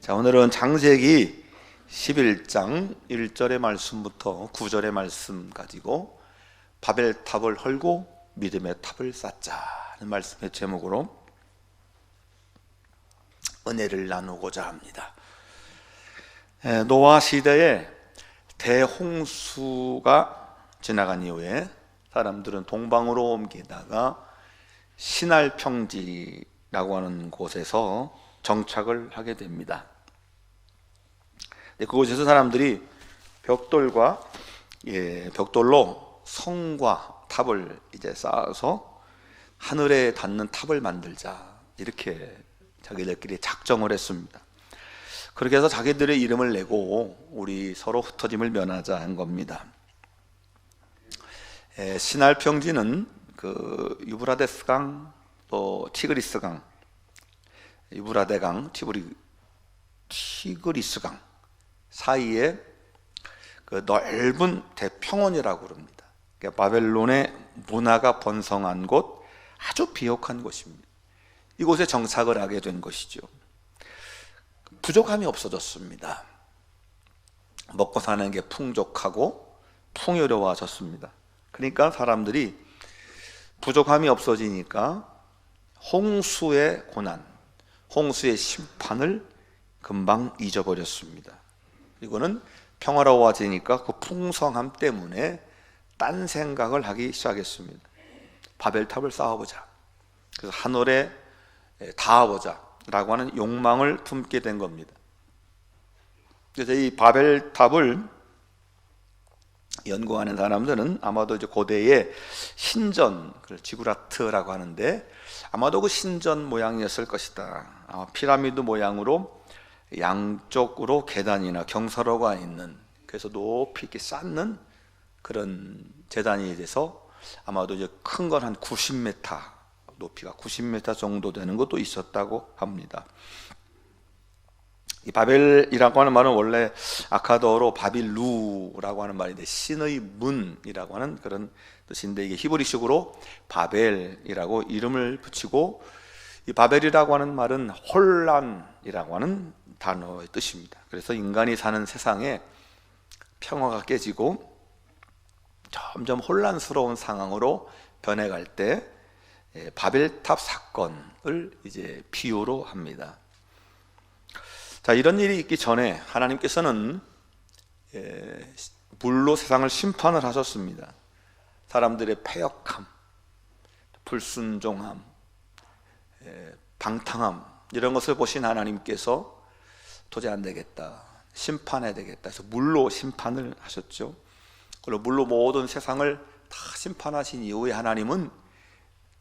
자, 오늘은 창세기 11장 1절의 말씀부터 9절의 말씀 가지고 바벨탑을 헐고 믿음의 탑을 쌓자는 말씀의 제목으로 은혜를 나누고자 합니다. 노아 시대에 대홍수가 지나간 이후에 사람들은 동방으로 옮기다가 시날 평지라고 하는 곳에서 정착을 하게 됩니다. 그곳에서 사람들이 벽돌로 성과 탑을 이제 쌓아서 하늘에 닿는 탑을 만들자, 이렇게 자기들끼리 작정을 했습니다. 그렇게 해서 자기들의 이름을 내고 우리 서로 흩어짐을 면하자 한 겁니다. 시날 평지는 그 유브라데스강, 또 티그리스강, 유브라데강, 티그리스강 사이에 그 넓은 대평원이라고 그럽니다. 그러니까 바벨론의 문화가 번성한 곳, 아주 비옥한 곳입니다. 이곳에 정착을 하게 된 것이죠. 부족함이 없어졌습니다. 먹고 사는 게 풍족하고 풍요로워졌습니다. 그러니까 사람들이 부족함이 없어지니까 홍수의 고난, 홍수의 심판을 금방 잊어버렸습니다. 이거는 평화로워지니까 그 풍성함 때문에 딴 생각을 하기 시작했습니다. 바벨탑을 쌓아보자, 그래서 하늘에 닿아보자 라고 하는 욕망을 품게 된 겁니다. 그래서 이 바벨탑을 연구하는 사람들은 아마도 이제 고대의 신전, 지구라트라고 하는데 아마도 그 신전 모양이었을 것이다. 아마 피라미드 모양으로 양쪽으로 계단이나 경사로가 있는, 그래서 높이 이렇게 쌓는 그런 재단이 돼서 아마도 이제 큰 건 한 90m, 높이가 90m 정도 되는 것도 있었다고 합니다. 이 바벨이라고 하는 말은 원래 아카더어로 바빌루라고 하는 말인데 신의 문이라고 하는 그런 뜻인데, 이게 히브리식으로 바벨이라고 이름을 붙이고, 이 바벨이라고 하는 말은 혼란이라고 하는 단어의 뜻입니다. 그래서 인간이 사는 세상에 평화가 깨지고 점점 혼란스러운 상황으로 변해갈 때 바벨탑 사건을 이제 비유로 합니다. 자, 이런 일이 있기 전에 하나님께서는 물로 세상을 심판을 하셨습니다. 사람들의 패역함, 불순종함, 방탕함, 이런 것을 보신 하나님께서 도저히 안 되겠다, 심판해야 되겠다 해서 물로 심판을 하셨죠. 그리고 물로 모든 세상을 다 심판하신 이후에 하나님은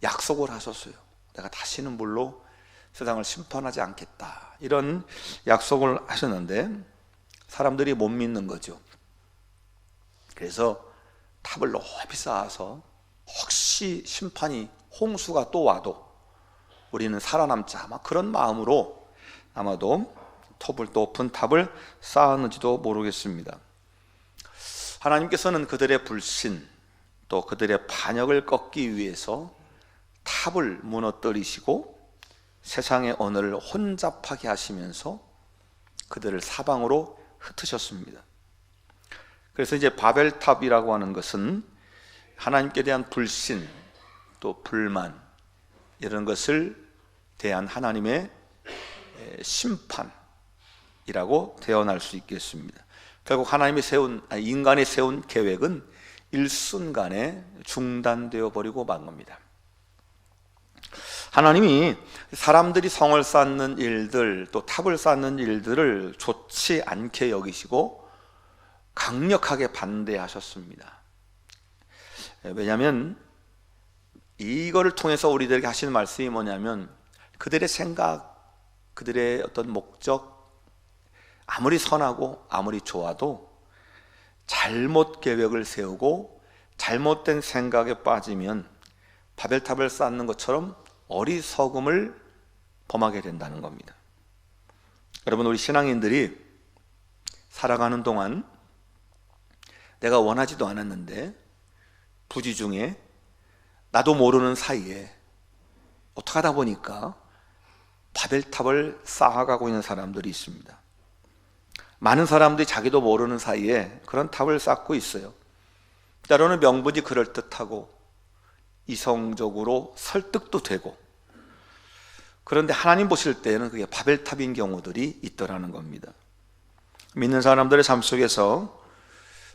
약속을 하셨어요. 내가 다시는 물로 세상을 심판하지 않겠다, 이런 약속을 하셨는데 사람들이 못 믿는 거죠. 그래서 탑을 높이 쌓아서 혹시 심판이, 홍수가 또 와도 우리는 살아남자, 아마 그런 마음으로 아마도 높은 탑을 쌓았는지도 모르겠습니다. 하나님께서는 그들의 불신, 또 그들의 반역을 꺾기 위해서 탑을 무너뜨리시고 세상의 언어를 혼잡하게 하시면서 그들을 사방으로 흩으셨습니다. 그래서 이제 바벨탑이라고 하는 것은 하나님께 대한 불신, 또 불만, 이런 것을 대한 하나님의 심판이라고 대언할 수 있겠습니다. 결국 인간이 세운 계획은 일순간에 중단되어 버리고 만 겁니다. 하나님이 사람들이 성을 쌓는 일들, 또 탑을 쌓는 일들을 좋지 않게 여기시고 강력하게 반대하셨습니다. 왜냐하면 이거를 통해서 우리들에게 하시는 말씀이 뭐냐면, 그들의 생각, 그들의 어떤 목적, 아무리 선하고 아무리 좋아도 잘못 계획을 세우고 잘못된 생각에 빠지면 바벨탑을 쌓는 것처럼 어리석음을 범하게 된다는 겁니다. 여러분, 우리 신앙인들이 살아가는 동안 내가 원하지도 않았는데 부지 중에 나도 모르는 사이에 어떻게 하다 보니까 바벨탑을 쌓아가고 있는 사람들이 있습니다. 많은 사람들이 자기도 모르는 사이에 그런 탑을 쌓고 있어요. 때로는 명분이 그럴듯하고 이성적으로 설득도 되고, 그런데 하나님 보실 때는 그게 바벨탑인 경우들이 있더라는 겁니다. 믿는 사람들의 삶 속에서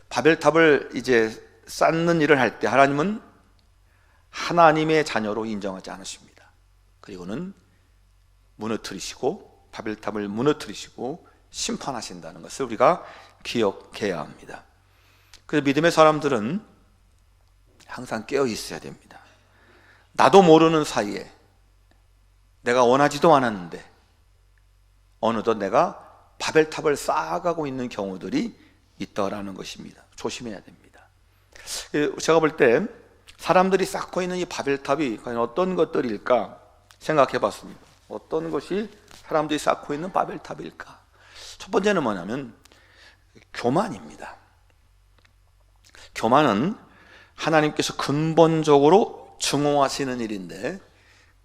바벨탑을 이제 쌓는 일을 할 때 하나님은 하나님의 자녀로 인정하지 않으십니다. 그리고는 무너뜨리시고, 바벨탑을 무너뜨리시고 심판하신다는 것을 우리가 기억해야 합니다. 그래서 믿음의 사람들은 항상 깨어 있어야 됩니다. 나도 모르는 사이에 내가 원하지도 않았는데 어느덧 내가 바벨탑을 쌓아가고 있는 경우들이 있다라는 것입니다. 조심해야 됩니다. 제가 볼 때 사람들이 쌓고 있는 이 바벨탑이 과연 어떤 것들일까 생각해 봤습니다. 어떤 것이 사람들이 쌓고 있는 바벨탑일까? 첫 번째는 뭐냐면 교만입니다. 교만은 하나님께서 근본적으로 증오하시는 일인데,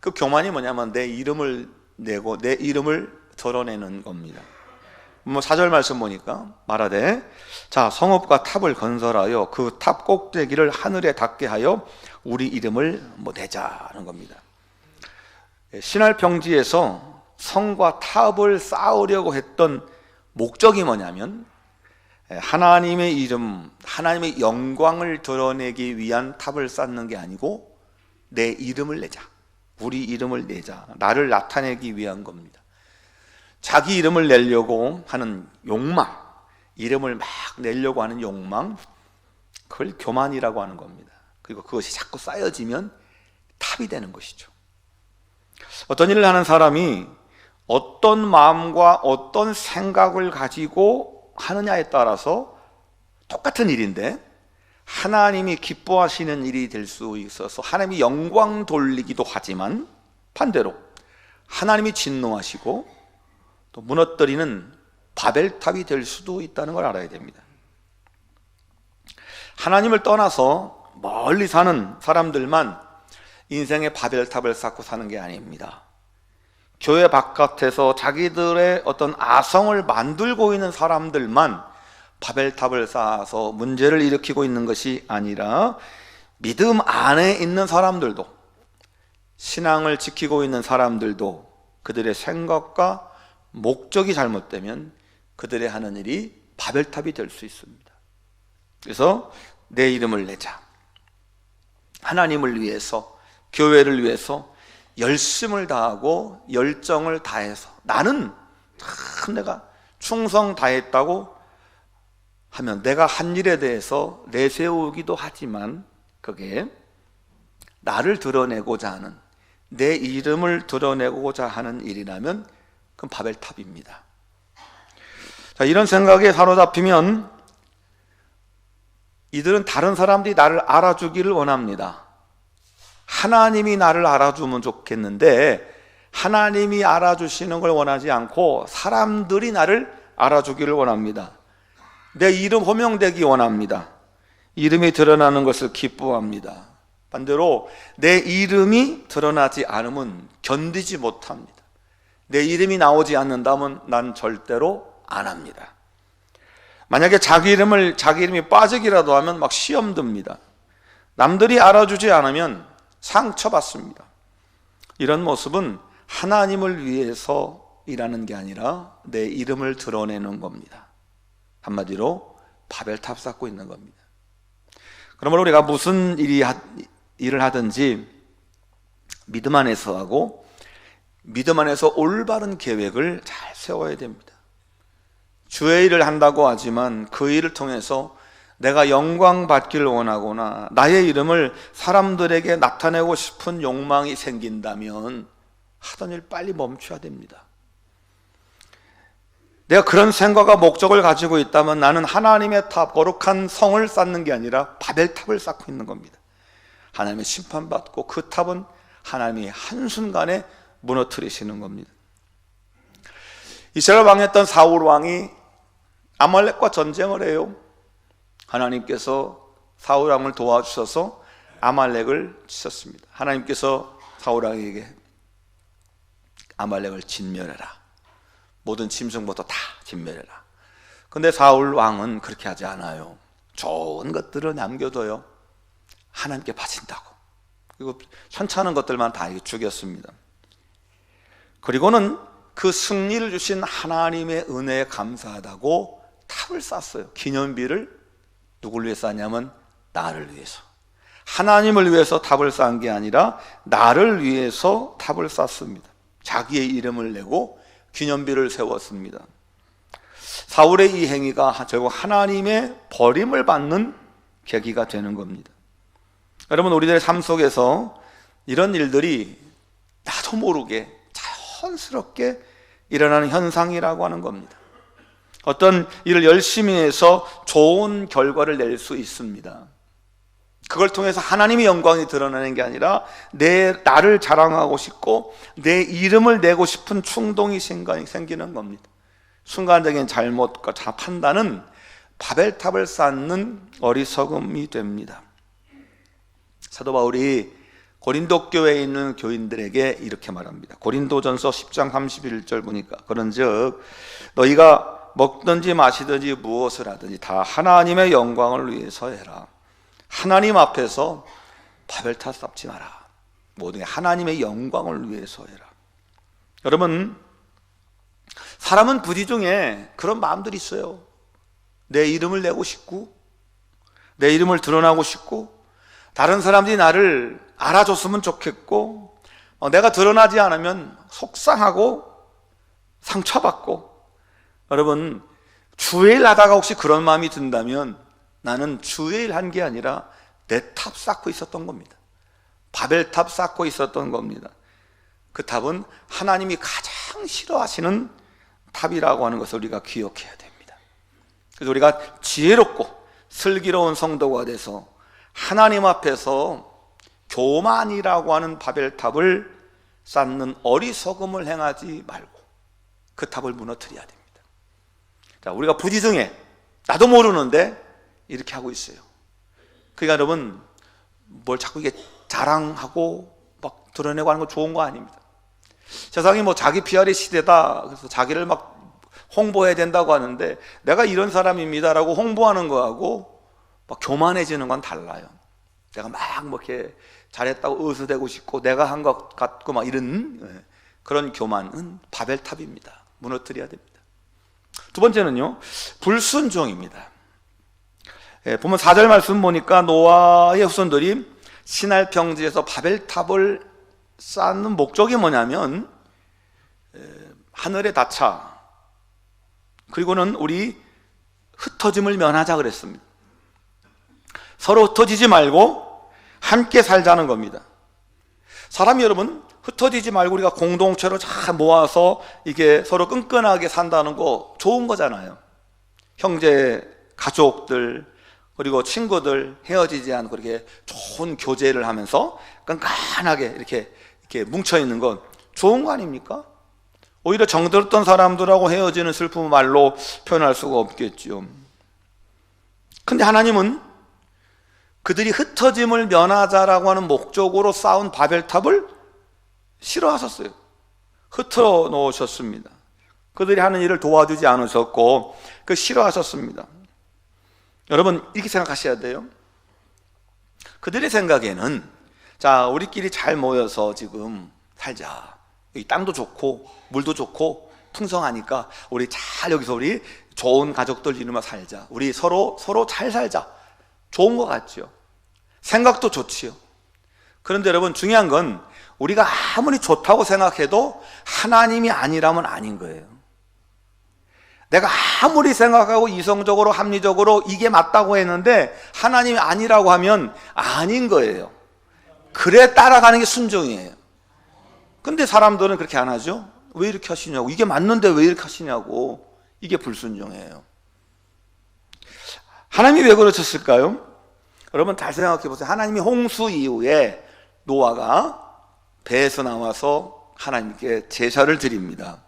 그 교만이 뭐냐면 내 이름을 내고 내 이름을 드러내는 겁니다. 4절 말씀 보니까 말하되 자 성읍과 탑을 건설하여 그 탑 꼭대기를 하늘에 닿게 하여 우리 이름을 내자는 겁니다. 신할 평지에서 성과 탑을 쌓으려고 했던 목적이 뭐냐면 하나님의 이름, 하나님의 영광을 드러내기 위한 탑을 쌓는 게 아니고 내 이름을 내자, 우리 이름을 내자, 나를 나타내기 위한 겁니다. 자기 이름을 내려고 하는 욕망, 이름을 막 내려고 하는 욕망, 그걸 교만이라고 하는 겁니다. 그리고 그것이 자꾸 쌓여지면 탑이 되는 것이죠. 어떤 일을 하는 사람이 어떤 마음과 어떤 생각을 가지고 하느냐에 따라서 똑같은 일인데 하나님이 기뻐하시는 일이 될 수 있어서 하나님이 영광 돌리기도 하지만, 반대로 하나님이 진노하시고 또 무너뜨리는 바벨탑이 될 수도 있다는 걸 알아야 됩니다. 하나님을 떠나서 멀리 사는 사람들만 인생의 바벨탑을 쌓고 사는 게 아닙니다. 교회 바깥에서 자기들의 어떤 아성을 만들고 있는 사람들만 바벨탑을 쌓아서 문제를 일으키고 있는 것이 아니라 믿음 안에 있는 사람들도, 신앙을 지키고 있는 사람들도 그들의 생각과 목적이 잘못되면 그들의 하는 일이 바벨탑이 될 수 있습니다. 그래서 내 이름을 내자, 하나님을 위해서, 교회를 위해서 열심을 다하고 열정을 다해서 나는 참 내가 충성 다했다고 하면 내가 한 일에 대해서 내세우기도 하지만 그게 나를 드러내고자 하는, 내 이름을 드러내고자 하는 일이라면 그건 바벨탑입니다. 자, 이런 생각에 사로잡히면 이들은 다른 사람들이 나를 알아주기를 원합니다. 하나님이 나를 알아주면 좋겠는데 하나님이 알아주시는 걸 원하지 않고 사람들이 나를 알아주기를 원합니다. 내 이름 호명되기 원합니다. 이름이 드러나는 것을 기뻐합니다. 반대로 내 이름이 드러나지 않으면 견디지 못합니다. 내 이름이 나오지 않는다면 난 절대로 안 합니다. 만약에 자기 이름이 빠지기라도 하면 막 시험 듭니다. 남들이 알아주지 않으면 상처받습니다. 이런 모습은 하나님을 위해서 일하는 게 아니라 내 이름을 드러내는 겁니다. 한마디로 바벨탑 쌓고 있는 겁니다. 그러므로 우리가 무슨 일을 하든지 믿음 안에서 하고 믿음 안에서 올바른 계획을 잘 세워야 됩니다. 주의 일을 한다고 하지만 그 일을 통해서 내가 영광 받기를 원하거나 나의 이름을 사람들에게 나타내고 싶은 욕망이 생긴다면 하던 일 빨리 멈춰야 됩니다. 내가 그런 생각과 목적을 가지고 있다면 나는 하나님의 탑, 거룩한 성을 쌓는 게 아니라 바벨탑을 쌓고 있는 겁니다. 하나님의 심판받고 그 탑은 하나님이 한순간에 무너뜨리시는 겁니다. 이스라엘 왕이었던 사울 왕이 아말렉과 전쟁을 해요. 하나님께서 사울 왕을 도와주셔서 아말렉을 치셨습니다. 하나님께서 사울 왕에게 아말렉을 진멸해라. 모든 짐승부터 다 진멸해라. 근데 사울 왕은 그렇게 하지 않아요. 좋은 것들을 남겨둬요. 하나님께 바친다고. 그리고 현찮은 것들만 다 죽였습니다. 그리고는 그 승리를 주신 하나님의 은혜에 감사하다고 탑을 쌓았어요. 기념비를 누굴 위해서 쌓냐면 나를 위해서. 하나님을 위해서 탑을 쌓은 게 아니라 나를 위해서 탑을 쌓습니다. 자기의 이름을 내고 기념비를 세웠습니다. 사울의 이 행위가 결국 하나님의 버림을 받는 계기가 되는 겁니다. 여러분, 우리들의 삶 속에서 이런 일들이 나도 모르게 자연스럽게 일어나는 현상이라고 하는 겁니다. 어떤 일을 열심히 해서 좋은 결과를 낼 수 있습니다. 그걸 통해서 하나님의 영광이 드러나는 게 아니라 나를 자랑하고 싶고 내 이름을 내고 싶은 충동이 생기는 겁니다. 순간적인 잘못과 판단은 바벨탑을 쌓는 어리석음이 됩니다. 사도 바울이 고린도 교회에 있는 교인들에게 이렇게 말합니다. 고린도전서 10장 31절 보니까 그런즉 너희가 먹든지 마시든지 무엇을 하든지 다 하나님의 영광을 위해서 해라. 하나님 앞에서 바벨탑 쌓지 마라. 모든 게 하나님의 영광을 위해서 해라. 여러분, 사람은 부지 중에 그런 마음들이 있어요. 내 이름을 내고 싶고 내 이름을 드러나고 싶고 다른 사람들이 나를 알아줬으면 좋겠고 내가 드러나지 않으면 속상하고 상처받고. 여러분, 주일 하다가 혹시 그런 마음이 든다면 나는 주일 한 게 아니라 내 탑 쌓고 있었던 겁니다. 바벨탑 쌓고 있었던 겁니다. 그 탑은 하나님이 가장 싫어하시는 탑이라고 하는 것을 우리가 기억해야 됩니다. 그래서 우리가 지혜롭고 슬기로운 성도가 돼서 하나님 앞에서 교만이라고 하는 바벨탑을 쌓는 어리석음을 행하지 말고 그 탑을 무너뜨려야 됩니다. 자, 우리가 부지 중에 나도 모르는데 이렇게 하고 있어요. 그러니까 여러분, 뭘 자꾸 이게 자랑하고 막 드러내고 하는 거 좋은 거 아닙니다. 세상이 자기 PR의 시대다, 그래서 자기를 막 홍보해야 된다고 하는데 내가 이런 사람입니다라고 홍보하는 거하고 막 교만해지는 건 달라요. 내가 막 이렇게 잘했다고 의수되고 싶고 내가 한 것 같고 막 이런 그런 교만은 바벨탑입니다. 무너뜨려야 됩니다. 두 번째는요, 불순종입니다. 보면 4절 말씀 보니까 노아의 후손들이 시날 평지에서 바벨탑을 쌓는 목적이 뭐냐면 하늘에 닿자, 그리고는 우리 흩어짐을 면하자 그랬습니다. 서로 흩어지지 말고 함께 살자는 겁니다. 사람이 여러분 흩어지지 말고 우리가 공동체로 잘 모아서 이게 서로 끈끈하게 산다는 거 좋은 거잖아요. 형제, 가족들, 그리고 친구들 헤어지지 않고 그렇게 좋은 교제를 하면서 끈끈하게 이렇게 뭉쳐있는 건 좋은 거 아닙니까? 오히려 정들었던 사람들하고 헤어지는 슬픔을 말로 표현할 수가 없겠죠. 근데 하나님은 그들이 흩어짐을 면하자라고 하는 목적으로 쌓은 바벨탑을 싫어하셨어요. 흩어 놓으셨습니다. 그들이 하는 일을 도와주지 않으셨고 싫어하셨습니다. 여러분, 이렇게 생각하셔야 돼요. 그들의 생각에는 자, 우리끼리 잘 모여서 지금 살자. 여기 땅도 좋고 물도 좋고 풍성하니까 우리 잘 여기서 우리 좋은 가족들 이루며 살자. 우리 서로 잘 살자. 좋은 것 같죠? 생각도 좋지요. 그런데 여러분, 중요한 건 우리가 아무리 좋다고 생각해도 하나님이 아니라면 아닌 거예요. 내가 아무리 생각하고 이성적으로 합리적으로 이게 맞다고 했는데 하나님이 아니라고 하면 아닌 거예요. 그래 따라가는 게 순종이에요. 근데 사람들은 그렇게 안 하죠. 왜 이렇게 하시냐고, 이게 맞는데 왜 이렇게 하시냐고. 이게 불순종이에요. 하나님이 왜 그러셨을까요? 여러분 잘 생각해 보세요. 하나님이 홍수 이후에 노아가 배에서 나와서 하나님께 제사를 드립니다.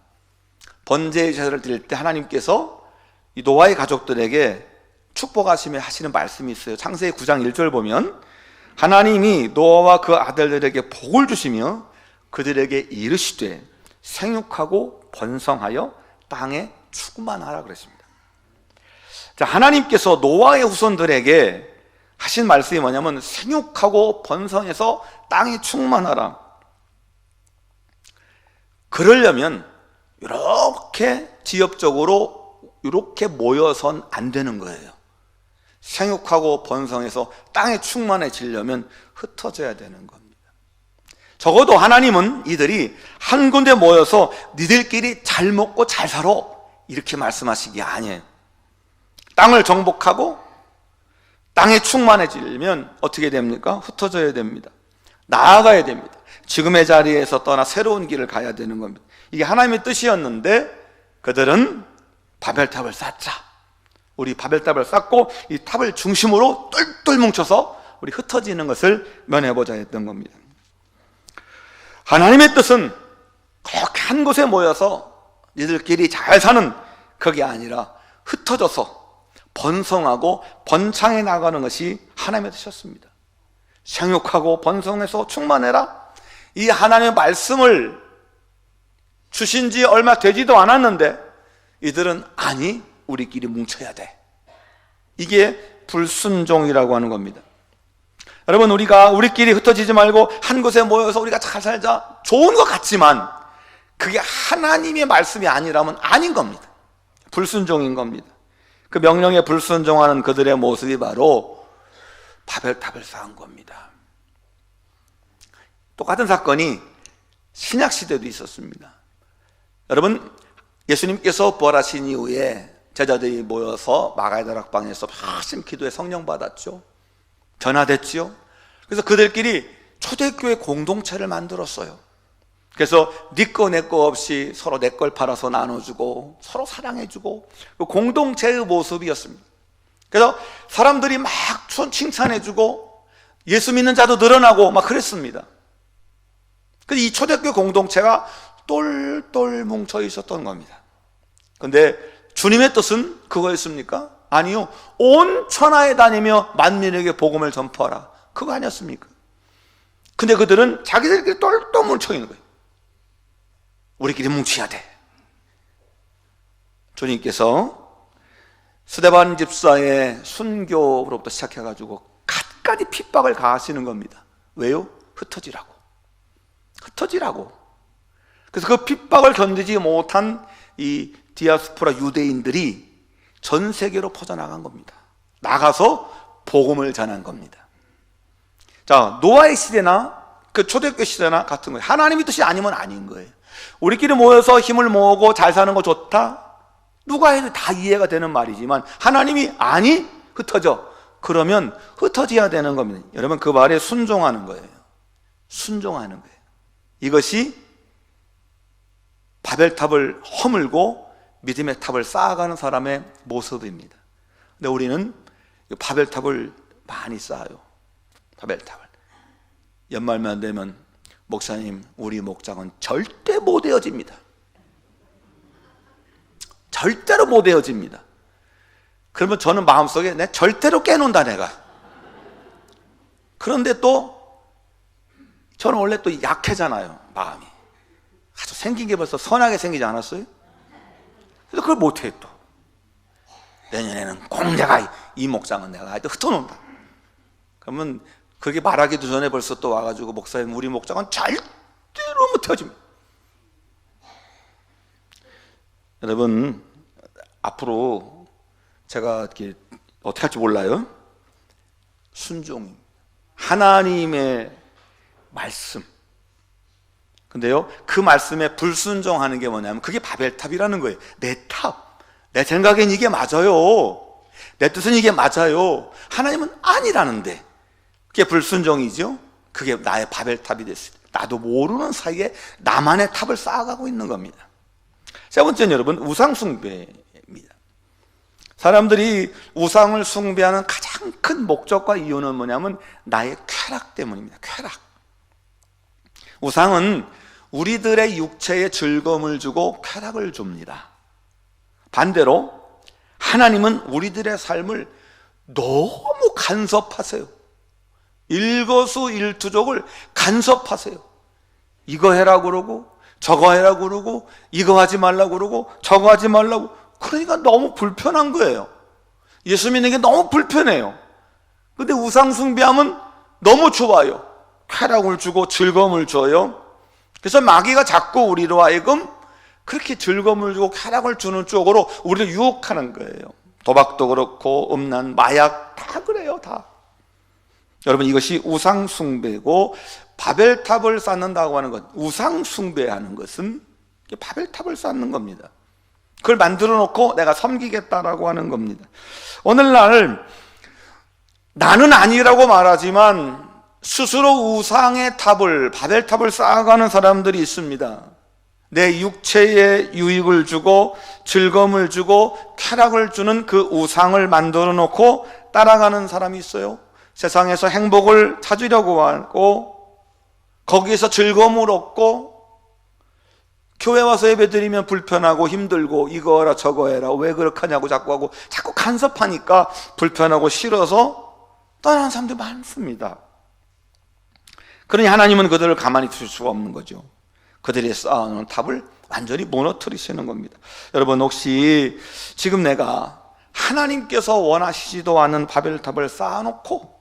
번제의 제사를 드릴 때 하나님께서 이 노아의 가족들에게 축복하시며 하시는 말씀이 있어요. 창세기 9장 1절 보면 하나님이 노아와 그 아들들에게 복을 주시며 그들에게 이르시되 생육하고 번성하여 땅에 충만하라 그랬습니다. 자, 하나님께서 노아의 후손들에게 하신 말씀이 뭐냐면 생육하고 번성해서 땅에 충만하라. 그러려면 이렇게 지역적으로 이렇게 모여선 안 되는 거예요. 생육하고 번성해서 땅에 충만해지려면 흩어져야 되는 겁니다. 적어도 하나님은 이들이 한 군데 모여서 니들끼리 잘 먹고 잘 살아 이렇게 말씀하시기 아니에요. 땅을 정복하고 땅에 충만해지려면 어떻게 됩니까? 흩어져야 됩니다. 나아가야 됩니다. 지금의 자리에서 떠나 새로운 길을 가야 되는 겁니다. 이게 하나님의 뜻이었는데 그들은 바벨탑을 쌓자. 우리 바벨탑을 쌓고 이 탑을 중심으로 똘똘 뭉쳐서 우리 흩어지는 것을 면해보자 했던 겁니다. 하나님의 뜻은 그렇게 한 곳에 모여서 니들끼리 잘 사는 그게 아니라 흩어져서 번성하고 번창해 나가는 것이 하나님의 뜻이었습니다. 생육하고 번성해서 충만해라. 이 하나님의 말씀을 주신 지 얼마 되지도 않았는데 이들은 아니 우리끼리 뭉쳐야 돼. 이게 불순종이라고 하는 겁니다. 여러분, 우리가 우리끼리 흩어지지 말고 한 곳에 모여서 우리가 잘 살자, 좋은 것 같지만 그게 하나님의 말씀이 아니라면 아닌 겁니다. 불순종인 겁니다. 그 명령에 불순종하는 그들의 모습이 바로 바벨탑을 쌓은 겁니다. 똑같은 사건이 신약 시대도 있었습니다. 여러분, 예수님께서 부활하신 이후에 제자들이 모여서 마가의 다락방에서 열심히 기도해 성령 받았죠. 전화됐죠. 그래서 그들끼리 초대교회 공동체를 만들었어요. 그래서 네 거 내 거 없이 서로 내 걸 팔아서 나눠주고 서로 사랑해주고 그 공동체의 모습이었습니다. 그래서 사람들이 막 칭찬해주고 예수 믿는 자도 늘어나고 막 그랬습니다. 그래서 이 초대교회 공동체가 똘똘 뭉쳐 있었던 겁니다. 그런데 주님의 뜻은 그거였습니까? 아니요. 온 천하에 다니며 만민에게 복음을 전파하라. 그거 아니었습니까? 근데 그들은 자기들끼리 똘똘 뭉쳐 있는 거예요. 우리끼리 뭉쳐야 돼. 주님께서 스데반 집사의 순교로부터 시작해가지고 갖가지 핍박을 가하시는 겁니다. 왜요? 흩어지라고. 그래서 그 핍박을 견디지 못한 이 디아스포라 유대인들이 전 세계로 퍼져나간 겁니다. 나가서 복음을 전한 겁니다. 자, 노아의 시대나 그 초대교회 시대나 같은 거예요. 하나님의 뜻이 아니면 아닌 거예요. 우리끼리 모여서 힘을 모으고 잘 사는 거 좋다? 누가 해도 다 이해가 되는 말이지만 하나님이 아니, 흩어져. 그러면 흩어져야 되는 겁니다. 여러분, 그 말에 순종하는 거예요. 순종하는 거예요. 이것이 바벨탑을 허물고 믿음의 탑을 쌓아가는 사람의 모습입니다. 근데 우리는 바벨탑을 많이 쌓아요. 바벨탑을. 연말만 되면 목사님, 우리 목장은 절대 못 헤어집니다. 절대로 못 헤어집니다. 그러면 저는 마음속에 내 절대로 깨놓는다 내가. 그런데 또 저는 원래 또 약해잖아요. 마음이 아주 생긴 게 벌써 선하게 생기지 않았어요? 그래서 그걸 못해. 또 내년에는 꼭 내가 이 목장은 내가 하여튼 흩어놓는다. 그러면 그게 말하기도 전에 벌써 또 와가지고 목사님, 우리 목장은 절대로 못 헤어집니다. 여러분, 앞으로 제가 이렇게 어떻게 할지 몰라요. 순종, 하나님의 말씀. 근데요, 그 말씀에 불순종하는 게 뭐냐면 그게 바벨탑이라는 거예요. 내 탑, 내 생각엔 이게 맞아요. 내 뜻은 이게 맞아요. 하나님은 아니라는데 그게 불순종이죠. 그게 나의 바벨탑이 됐어요. 나도 모르는 사이에 나만의 탑을 쌓아가고 있는 겁니다. 세 번째는 여러분, 우상 숭배입니다. 사람들이 우상을 숭배하는 가장 큰 목적과 이유는 뭐냐면 나의 쾌락 때문입니다. 쾌락. 우상은 우리들의 육체에 즐거움을 주고 쾌락을 줍니다. 반대로 하나님은 우리들의 삶을 너무 간섭하세요. 일거수일투족을 간섭하세요. 이거 해라 그러고 저거 해라고 그러고 이거 하지 말라고 그러고 저거 하지 말라고. 그러니까 너무 불편한 거예요. 예수 믿는 게 너무 불편해요. 근데 우상 숭배하면 너무 좋아요. 쾌락을 주고 즐거움을 줘요. 그래서 마귀가 자꾸 우리로 하여금 그렇게 즐거움을 주고 쾌락을 주는 쪽으로 우리를 유혹하는 거예요. 도박도 그렇고 음란, 마약 다 그래요. 다. 여러분, 이것이 우상 숭배고, 바벨탑을 쌓는다고 하는 것, 우상 숭배하는 것은 바벨탑을 쌓는 겁니다. 그걸 만들어 놓고 내가 섬기겠다라고 하는 겁니다. 오늘날 나는 아니라고 말하지만 스스로 우상의 탑을, 바벨탑을 쌓아가는 사람들이 있습니다. 내 육체에 유익을 주고 즐거움을 주고 쾌락을 주는 그 우상을 만들어 놓고 따라가는 사람이 있어요. 세상에서 행복을 찾으려고 하고 거기에서 즐거움을 얻고, 교회 와서 예배드리면 불편하고 힘들고 이거 해라 저거 해라 왜 그렇게 하냐고 자꾸 하고 자꾸 간섭하니까 불편하고 싫어서 떠나는 사람들이 많습니다. 그러니 하나님은 그들을 가만히 두실 수가 없는 거죠. 그들이 쌓아놓은 탑을 완전히 무너뜨리시는 겁니다. 여러분, 혹시 지금 내가 하나님께서 원하시지도 않은 바벨탑을 쌓아놓고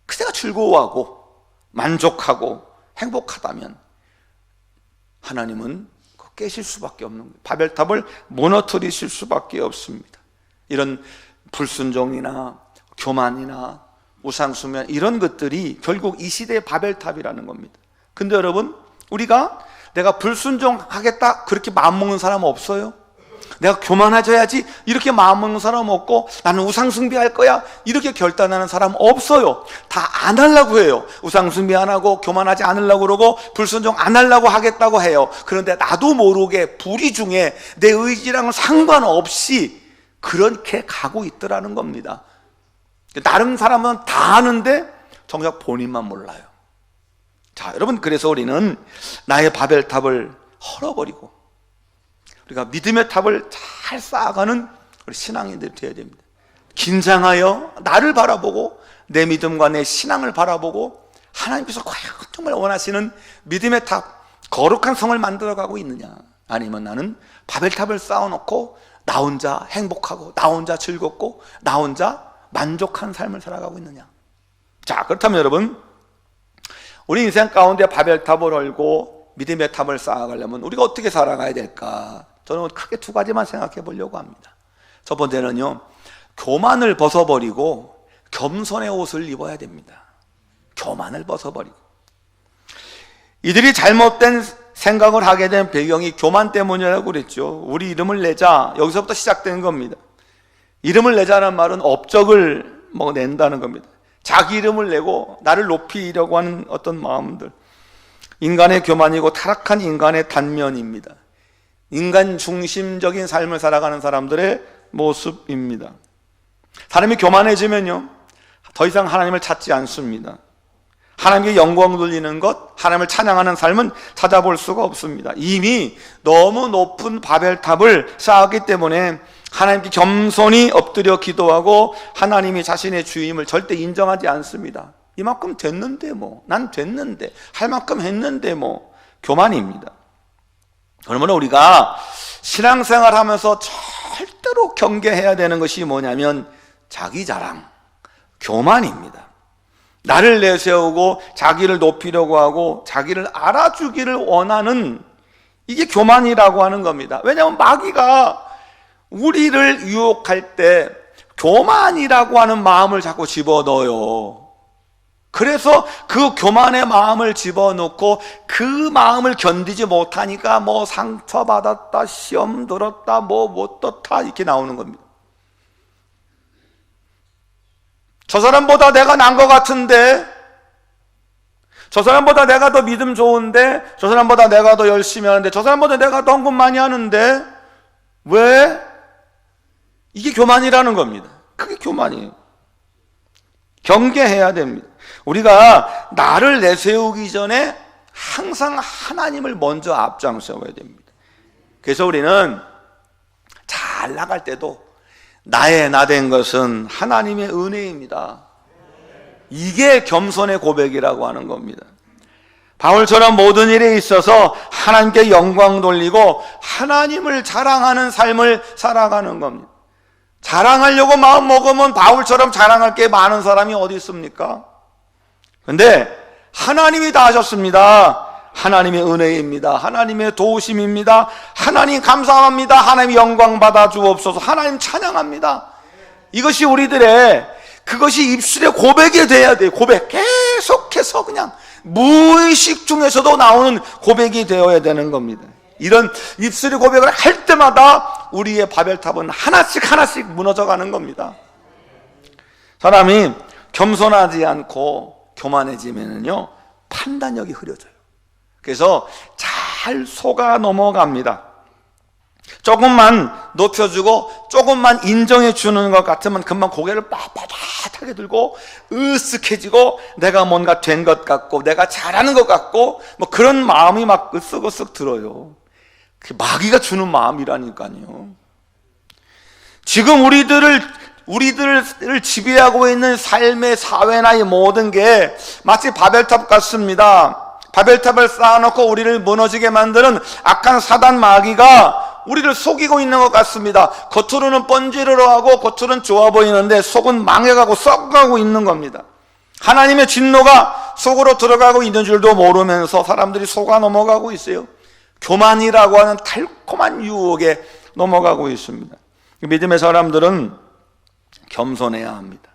그대가 즐거워하고 만족하고 행복하다면 하나님은 깨실 수밖에 없는 거예요. 바벨탑을 무너뜨리실 수밖에 없습니다. 이런 불순종이나 교만이나 우상숭배, 이런 것들이 결국 이 시대의 바벨탑이라는 겁니다. 근데 여러분, 우리가 내가 불순종하겠다 그렇게 마음먹는 사람 없어요? 내가 교만해져야지 이렇게 마음먹는 사람 없고, 나는 우상숭배할 거야 이렇게 결단하는 사람 없어요. 다 안 하려고 해요. 우상숭배 안 하고 교만하지 않으려고 그러고 불순종 안 하려고 하겠다고 해요. 그런데 나도 모르게 불의 중에 내 의지랑은 상관없이 그렇게 가고 있더라는 겁니다. 다른 사람은 다 아는데 정작 본인만 몰라요. 자, 여러분, 그래서 우리는 나의 바벨탑을 헐어버리고 우리가 믿음의 탑을 잘 쌓아가는 우리 신앙인들이 되어야 됩니다. 긴장하여 나를 바라보고 내 믿음과 내 신앙을 바라보고 하나님께서 과연 정말 원하시는 믿음의 탑, 거룩한 성을 만들어가고 있느냐, 아니면 나는 바벨탑을 쌓아놓고 나 혼자 행복하고 나 혼자 즐겁고 나 혼자 만족한 삶을 살아가고 있느냐. 자, 그렇다면 여러분, 우리 인생 가운데 바벨탑을 헐고 믿음의 탑을 쌓아가려면 우리가 어떻게 살아가야 될까? 저는 크게 두 가지만 생각해 보려고 합니다. 첫 번째는요, 교만을 벗어버리고 겸손의 옷을 입어야 됩니다. 교만을 벗어버리고. 이들이 잘못된 생각을 하게 된 배경이 교만 때문이라고 그랬죠. 우리 이름을 내자, 여기서부터 시작된 겁니다. 이름을 내자는 말은 업적을 낸다는 겁니다. 자기 이름을 내고 나를 높이려고 하는 어떤 마음들, 인간의 교만이고 타락한 인간의 단면입니다. 인간 중심적인 삶을 살아가는 사람들의 모습입니다. 사람이 교만해지면요, 더 이상 하나님을 찾지 않습니다. 하나님께 영광 돌리는 것, 하나님을 찬양하는 삶은 찾아볼 수가 없습니다. 이미 너무 높은 바벨탑을 쌓았기 때문에 하나님께 겸손히 엎드려 기도하고 하나님이 자신의 주임을 절대 인정하지 않습니다. 이만큼 됐는데 난 됐는데, 할 만큼 했는데 교만입니다. 그러면 우리가 신앙생활 하면서 절대로 경계해야 되는 것이 뭐냐면 자기 자랑, 교만입니다. 나를 내세우고 자기를 높이려고 하고 자기를 알아주기를 원하는, 이게 교만이라고 하는 겁니다. 왜냐하면 마귀가 우리를 유혹할 때 교만이라고 하는 마음을 자꾸 집어넣어요. 그래서 그 교만의 마음을 집어넣고 그 마음을 견디지 못하니까 상처받았다, 시험 들었다, 못 떴다 이렇게 나오는 겁니다. 저 사람보다 내가 난 것 같은데, 저 사람보다 내가 더 믿음 좋은데, 저 사람보다 내가 더 열심히 하는데, 저 사람보다 내가 더 헌금 많이 하는데 왜? 이게 교만이라는 겁니다. 그게 교만이에요. 경계해야 됩니다. 우리가 나를 내세우기 전에 항상 하나님을 먼저 앞장서야 됩니다. 그래서 우리는 잘 나갈 때도 나의 나 된 것은 하나님의 은혜입니다. 이게 겸손의 고백이라고 하는 겁니다. 바울처럼 모든 일에 있어서 하나님께 영광 돌리고 하나님을 자랑하는 삶을 살아가는 겁니다. 자랑하려고 마음 먹으면 바울처럼 자랑할 게 많은 사람이 어디 있습니까? 근데 하나님이 다 하셨습니다. 하나님의 은혜입니다. 하나님의 도우심입니다. 하나님 감사합니다. 하나님 영광 받아 주옵소서. 하나님 찬양합니다. 이것이 우리들의 그것이 입술의 고백이 돼야 돼요. 고백. 계속해서 그냥 무의식 중에서도 나오는 고백이 되어야 되는 겁니다. 이런 입술의 고백을 할 때마다 우리의 바벨탑은 하나씩 무너져 가는 겁니다. 사람이 겸손하지 않고 교만해지면은요, 판단력이 흐려져요. 그래서 잘 속아 넘어갑니다. 조금만 높여주고 조금만 인정해 주는 것 같으면 금방 고개를 빳빳하게 들고 으쓱해지고 내가 뭔가 된 것 같고 내가 잘하는 것 같고 뭐 그런 마음이 막 으쓱으쓱 들어요. 그게 마귀가 주는 마음이라니까요. 지금 우리들을 지배하고 있는 삶의 사회나 이 모든 게 마치 바벨탑 같습니다. 바벨탑을 쌓아놓고 우리를 무너지게 만드는 악한 사단 마귀가 우리를 속이고 있는 것 같습니다. 겉으로는 번지르르 하고 겉으로는 좋아 보이는데 속은 망해가고 썩어가고 있는 겁니다. 하나님의 진노가 속으로 들어가고 있는 줄도 모르면서 사람들이 속아 넘어가고 있어요. 교만이라고 하는 달콤한 유혹에 넘어가고 있습니다. 믿음의 사람들은 겸손해야 합니다.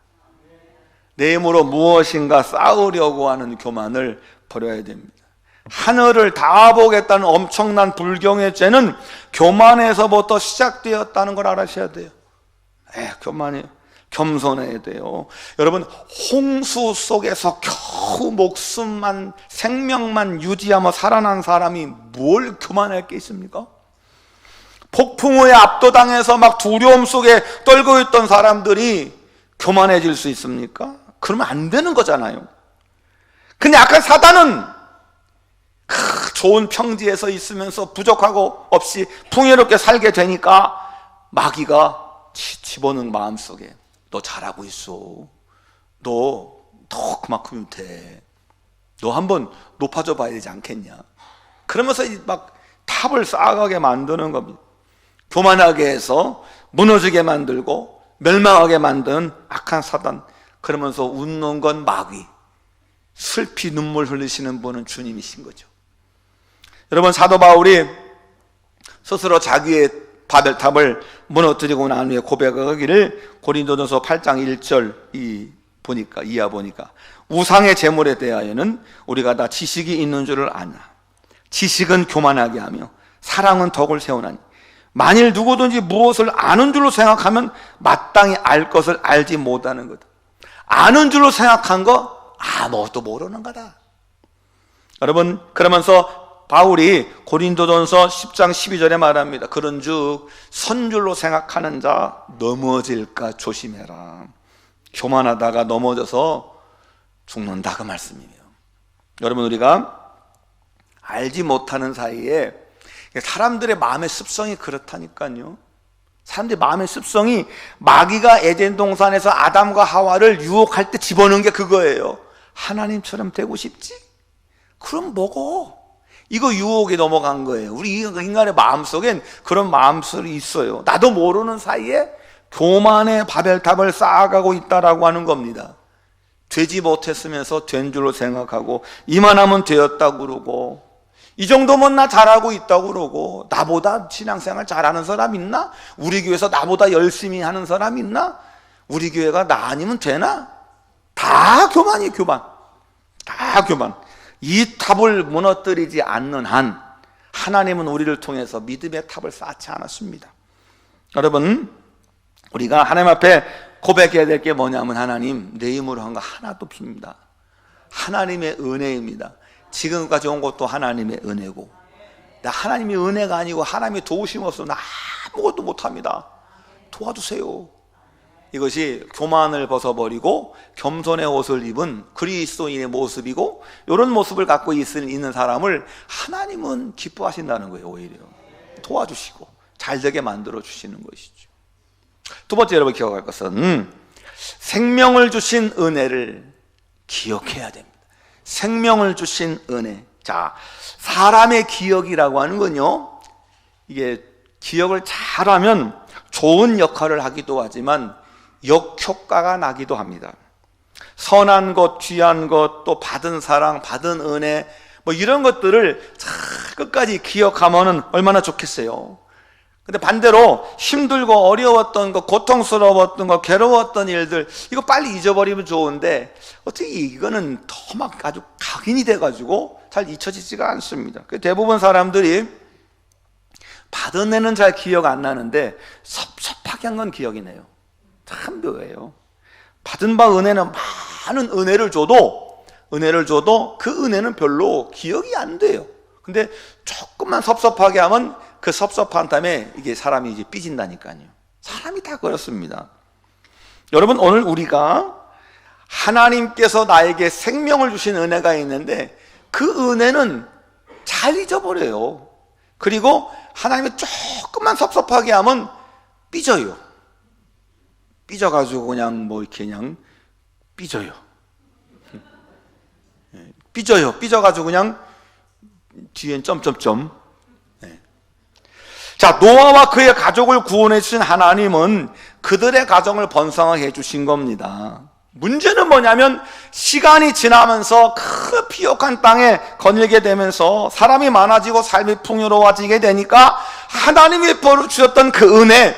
내 힘으로 무엇인가 쌓으려고 하는 교만을 버려야 됩니다. 하늘을 다 보겠다는 엄청난 불경의 죄는 교만에서부터 시작되었다는 걸 알아셔야 돼요. 겸손해야 돼요. 여러분, 홍수 속에서 겨우 목숨만, 생명만 유지하며 살아난 사람이 뭘 교만할 게 있습니까? 폭풍우에 압도당해서 막 두려움 속에 떨고 있던 사람들이 교만해질 수 있습니까? 그러면 안 되는 거잖아요. 근데 약간 사단은 좋은 평지에서 있으면서 부족하고 없이 풍요롭게 살게 되니까 마귀가 집어넣은 마음속에 너 잘하고 있어. 너 그만큼이면 돼. 너 한번 높아져 봐야 되지 않겠냐. 그러면서 막 탑을 쌓아가게 만드는 겁니다. 교만하게 해서 무너지게 만들고 멸망하게 만드는 악한 사단. 그러면서 웃는 건 마귀. 슬피 눈물 흘리시는 분은 주님이신 거죠. 여러분, 사도 바울이 스스로 자기의 바벨탑을 무너뜨리고 난 후에 고백하기를 고린도전서 8장 1절 이하 보니까 우상의 제물에 대하여는 우리가 다 지식이 있는 줄을 아냐. 지식은 교만하게 하며 사랑은 덕을 세우나니 만일 누구든지 무엇을 아는 줄로 생각하면 마땅히 알 것을 알지 못하는 거다. 아는 줄로 생각한 거 아무것도 모르는 거다. 여러분, 그러면서 바울이 고린도전서 10장 12절에 말합니다. 그런즉 선줄로 생각하는 자 넘어질까 조심해라. 교만하다가 넘어져서 죽는다, 그 말씀이에요. 여러분, 우리가 알지 못하는 사이에 사람들의 마음의 습성이 그렇다니까요. 사람들의 마음의 습성이 마귀가 에덴 동산에서 아담과 하와를 유혹할 때 집어넣은 게 그거예요. 하나님처럼 되고 싶지? 그럼 먹어. 이거 유혹에 넘어간 거예요. 우리 인간의 마음속엔 그런 마음속이 있어요. 나도 모르는 사이에 교만의 바벨탑을 쌓아가고 있다라고 하는 겁니다. 되지 못했으면서 된 줄로 생각하고 이만하면 되었다고 그러고 이 정도면 나 잘하고 있다고 그러고 나보다 신앙생활 잘하는 사람 있나? 우리 교회에서 나보다 열심히 하는 사람 있나? 우리 교회가 나 아니면 되나? 다 교만이에요. 다 교만. 이 탑을 무너뜨리지 않는 한 하나님은 우리를 통해서 믿음의 탑을 쌓지 않았습니다. 여러분, 우리가 하나님 앞에 고백해야 될 게 뭐냐면 하나님, 내 힘으로 한 거 하나도 없습니다. 하나님의 은혜입니다. 지금까지 온 것도 하나님의 은혜고, 나 하나님의 은혜가 아니고 하나님의 도우심 없으면 나 아무것도 못합니다. 도와주세요. 이것이 교만을 벗어버리고 겸손의 옷을 입은 그리스도인의 모습이고, 이런 모습을 갖고 있는 사람을 하나님은 기뻐하신다는 거예요. 오히려 도와주시고 잘되게 만들어 주시는 것이죠. 두 번째, 여러분 기억할 것은 생명을 주신 은혜를 기억해야 됩니다. 생명을 주신 은혜. 자, 사람의 기억이라고 하는 건요, 이게 기억을 잘하면 좋은 역할을 하기도 하지만 역효과가 나기도 합니다. 선한 것, 귀한 것, 또 받은 사랑, 받은 은혜, 뭐 이런 것들을 잘 끝까지 기억하면은 얼마나 좋겠어요. 근데 반대로 힘들고 어려웠던 것, 고통스러웠던 것, 괴로웠던 일들, 이거 빨리 잊어버리면 좋은데 어떻게 이거는 더 막 아주 각인이 돼가지고 잘 잊혀지지가 않습니다. 대부분 사람들이 받은 애는 잘 기억 안 나는데 섭섭하게 한 건 기억이 나요. 참 묘해요. 받은 바 은혜는 많은 은혜를 줘도 그 은혜는 별로 기억이 안 돼요. 근데 조금만 섭섭하게 하면 그 섭섭한 땀에 이게 사람이 이제 삐진다니까요. 사람이 다 그렇습니다. 여러분, 오늘 우리가 하나님께서 나에게 생명을 주신 은혜가 있는데 그 은혜는 잘 잊어버려요. 그리고 하나님이 조금만 섭섭하게 하면 삐져요. 삐져가지고 그냥 뭐 이렇게 그냥 삐져요. 삐져가지고 그냥 뒤엔 점점점. 자, 노아와 그의 가족을 구원해 주신 하나님은 그들의 가정을 번성하게 해주신 겁니다. 문제는 뭐냐면 시간이 지나면서 그 피옥한 땅에 거닐게 되면서 사람이 많아지고 삶이 풍요로워지게 되니까 하나님이 벌어주셨던 그 은혜,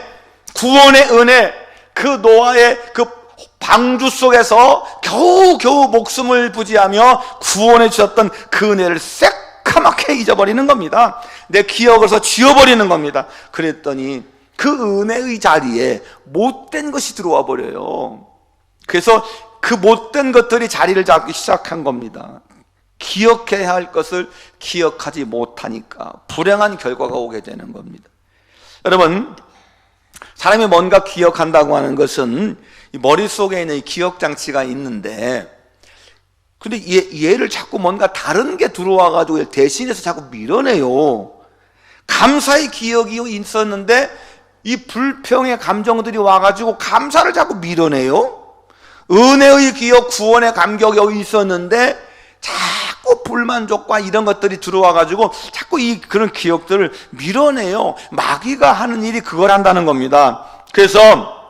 구원의 은혜, 그 노아의 그 방주 속에서 겨우겨우 목숨을 부지하며 구원해 주셨던 그 은혜를 새까맣게 잊어버리는 겁니다. 내 기억에서 지워버리는 겁니다. 그랬더니 그 은혜의 자리에 못된 것이 들어와 버려요. 그래서 그 못된 것들이 자리를 잡기 시작한 겁니다. 기억해야 할 것을 기억하지 못하니까 불행한 결과가 오게 되는 겁니다. 여러분, 사람이 뭔가 기억한다고 하는 것은 머릿속에 있는 기억장치가 있는데, 근데 얘를 자꾸 뭔가 다른 게 들어와가지고 대신해서 자꾸 밀어내요. 감사의 기억이 있었는데 이 불평의 감정들이 와가지고 감사를 자꾸 밀어내요. 은혜의 기억, 구원의 감격이 있었는데 자꾸 불만족과 이런 것들이 들어와가지고 자꾸 그런 기억들을 밀어내요. 마귀가 하는 일이 그걸 한다는 겁니다. 그래서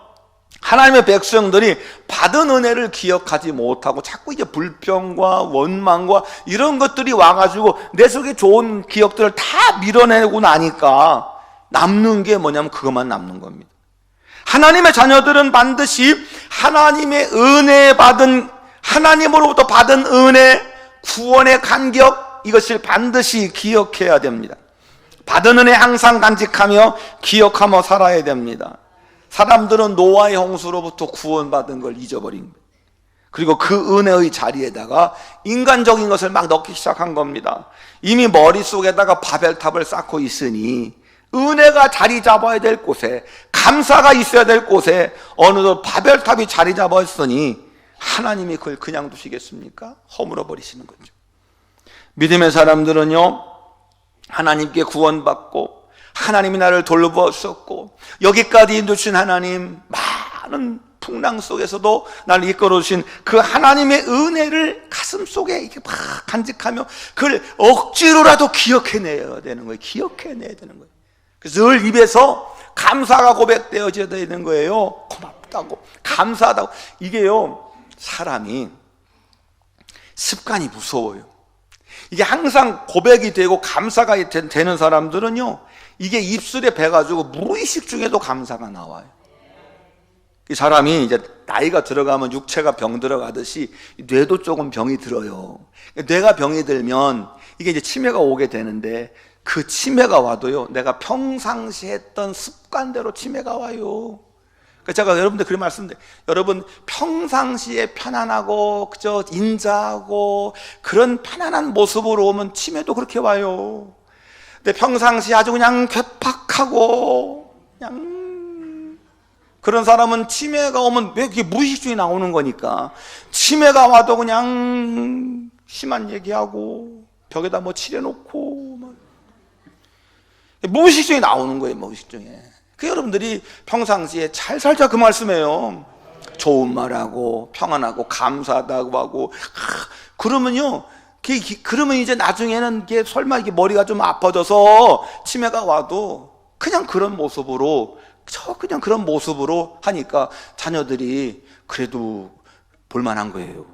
하나님의 백성들이 받은 은혜를 기억하지 못하고 자꾸 이제 불평과 원망과 이런 것들이 와가지고 내 속에 좋은 기억들을 다 밀어내고 나니까 남는 게 뭐냐면 그것만 남는 겁니다. 하나님의 자녀들은 반드시 하나님의 은혜 받은, 하나님으로부터 받은 은혜, 구원의 감격, 이것을 반드시 기억해야 됩니다. 받은 은혜 항상 간직하며 기억하며 살아야 됩니다. 사람들은 노아의 홍수로부터 구원받은 걸 잊어버린 거예요. 그리고 그 은혜의 자리에다가 인간적인 것을 막 넣기 시작한 겁니다. 이미 머릿속에다가 바벨탑을 쌓고 있으니 은혜가 자리 잡아야 될 곳에, 감사가 있어야 될 곳에 어느덧 바벨탑이 자리 잡았으니 하나님이 그걸 그냥 두시겠습니까? 허물어 버리시는 거죠. 믿음의 사람들은요, 하나님께 구원받고 하나님이 나를 돌보셨고 여기까지 인도주신 하나님, 많은 풍랑 속에서도 나를 이끌어주신 그 하나님의 은혜를 가슴속에 이렇게 막 간직하며 그걸 억지로라도 기억해내야 되는 거예요. 기억해내야 되는 거예요. 그래서 늘 입에서 감사가 고백되어져야 되는 거예요. 고맙다고, 감사하다고. 이게요, 사람이 습관이 무서워요. 이게 항상 고백이 되고 감사가 되는 사람들은요, 이게 입술에 배가지고 무의식 중에도 감사가 나와요. 이 사람이 이제 나이가 들어가면 육체가 병 들어가듯이 뇌도 조금 병이 들어요. 뇌가 병이 들면 이게 이제 치매가 오게 되는데, 그 치매가 와도요, 내가 평상시에 했던 습관대로 치매가 와요. 그러니까 제가 여러분들 그런 말씀드려요. 여러분, 평상시에 편안하고 그저 인자하고 그런 편안한 모습으로 오면 치매도 그렇게 와요. 근데 평상시에 아주 그냥 괴팍하고 그냥 그런 사람은 치매가 오면 왜 그게 무의식 중에 나오는 거니까, 치매가 와도 그냥 심한 얘기하고 벽에다 뭐 칠해놓고 막 무의식 중에 나오는 거예요. 무의식 중에. 그 여러분들이 평상시에 잘 살자 그 말씀이에요. 좋은 말하고 평안하고 감사하다고 하고 그러면요, 그러면 이제 나중에는 이게 설마 이게 머리가 좀 아파져서 치매가 와도 그냥 그런 모습으로 하니까 자녀들이 그래도 볼만한 거예요.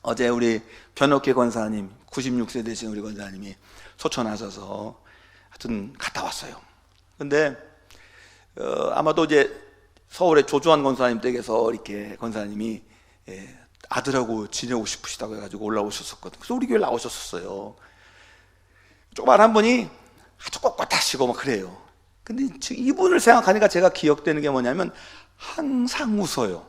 어제 우리 변옥계 권사님, 96세 되신 우리 권사님이 소천하셔서 하여튼 갔다 왔어요. 근데 아마도 이제 서울의 조주환 권사님 댁에서 이렇게 권사님이 아들하고 지내고 싶으시다고 해가지고 올라오셨었거든요. 그래서 우리 교회 나오셨었어요. 조그만 분이 아주 꼿꼿하시고 막 그래요. 근데 이분을 생각하니까 제가 기억되는 게 뭐냐면 항상 웃어요.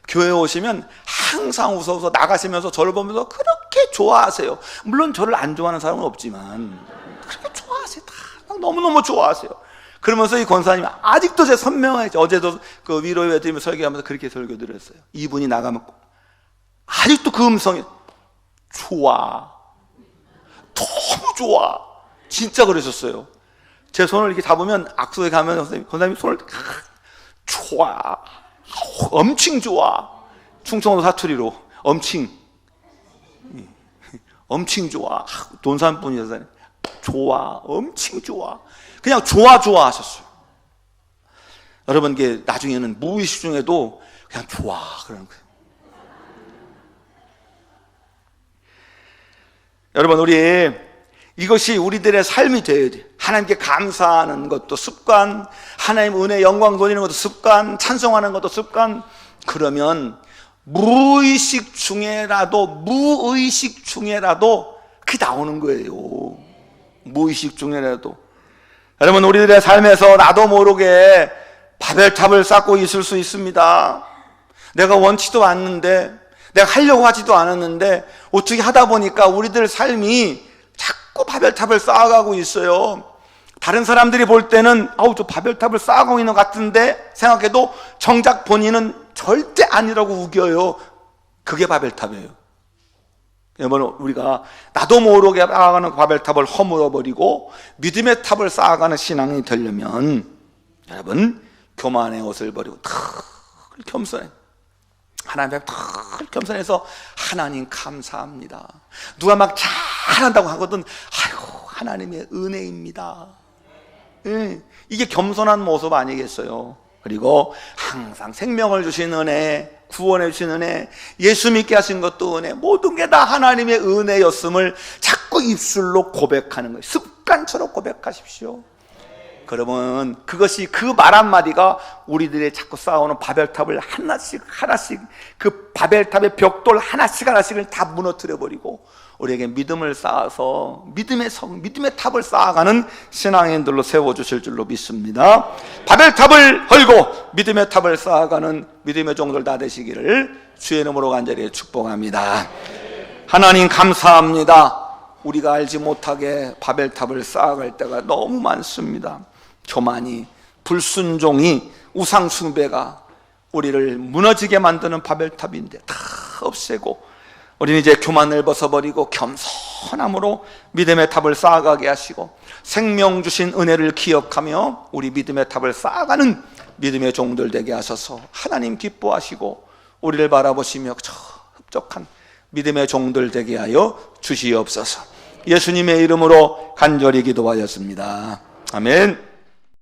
교회 오시면 항상 웃어서 나가시면서 저를 보면서 그렇게 좋아하세요. 물론 저를 안 좋아하는 사람은 없지만 그렇게 좋아하세요. 다 너무너무 좋아하세요. 그러면서 이 권사님이 아직도 제 선명하게, 어제도 그 위로회 드리며 설교하면서 그렇게 설교 드렸어요. 이분이 나가면 아직도 그 음성이 좋아, 너무 좋아, 진짜 그러셨어요. 제 손을 이렇게 잡으면 악수에 가면 권사님이 손을 좋아, 엄청 좋아, 충청도 사투리로 엄청 좋아, 돈산 분이잖아요. 좋아, 엄청 좋아, 그냥 좋아 하셨어요. 여러분, 이게 나중에는 무의식 중에도 그냥 좋아 그러는 거예요. 여러분, 이것이 우리들의 삶이 되어야 돼요. 하나님께 감사하는 것도 습관, 하나님 은혜 영광 돌리는 것도 습관, 찬송하는 것도 습관. 그러면 무의식 중에라도 그게 나오는 거예요. 무의식 중에라도. 여러분, 우리들의 삶에서 나도 모르게 바벨탑을 쌓고 있을 수 있습니다. 내가 원치도 않는데, 내가 하려고 하지도 않았는데 어떻게 하다 보니까 우리들 삶이 자꾸 바벨탑을 쌓아가고 있어요. 다른 사람들이 볼 때는 저 바벨탑을 쌓아가고 있는 것 같은데 생각해도 정작 본인은 절대 아니라고 우겨요. 그게 바벨탑이에요. 여러분, 우리가 나도 모르게 쌓아가는 바벨탑을 허물어버리고 믿음의 탑을 쌓아가는 신앙이 되려면, 여러분, 교만의 옷을 버리고 늘 겸손해, 하나님 앞에 늘 겸손해서 하나님 감사합니다. 누가 막 잘한다고 하거든, 하나님의 은혜입니다. 이게 겸손한 모습 아니겠어요? 그리고 항상 생명을 주신 은혜, 구원해 주신 은혜, 예수 믿게 하신 것도 은혜, 모든 게 다 하나님의 은혜였음을 자꾸 입술로 고백하는 거예요. 습관처럼 고백하십시오. 그러면 그것이, 그 말 한마디가 우리들의 자꾸 쌓아오는 바벨탑을 하나씩 그 바벨탑의 벽돌 하나씩을 다 무너뜨려 버리고 우리에게 믿음을 쌓아서 믿음의 탑을 쌓아가는 신앙인들로 세워주실 줄로 믿습니다. 바벨탑을 헐고 믿음의 탑을 쌓아가는 믿음의 종들 다 되시기를 주의 이름으로 간절히 축복합니다. 하나님 감사합니다. 우리가 알지 못하게 바벨탑을 쌓아갈 때가 너무 많습니다. 교만이, 불순종이, 우상숭배가 우리를 무너지게 만드는 바벨탑인데 다 없애고 우리는 이제 교만을 벗어버리고 겸손함으로 믿음의 탑을 쌓아가게 하시고 생명 주신 은혜를 기억하며 우리 믿음의 탑을 쌓아가는 믿음의 종들 되게 하셔서 하나님 기뻐하시고 우리를 바라보시며 흡족한 믿음의 종들 되게 하여 주시옵소서. 예수님의 이름으로 간절히 기도하였습니다. 아멘.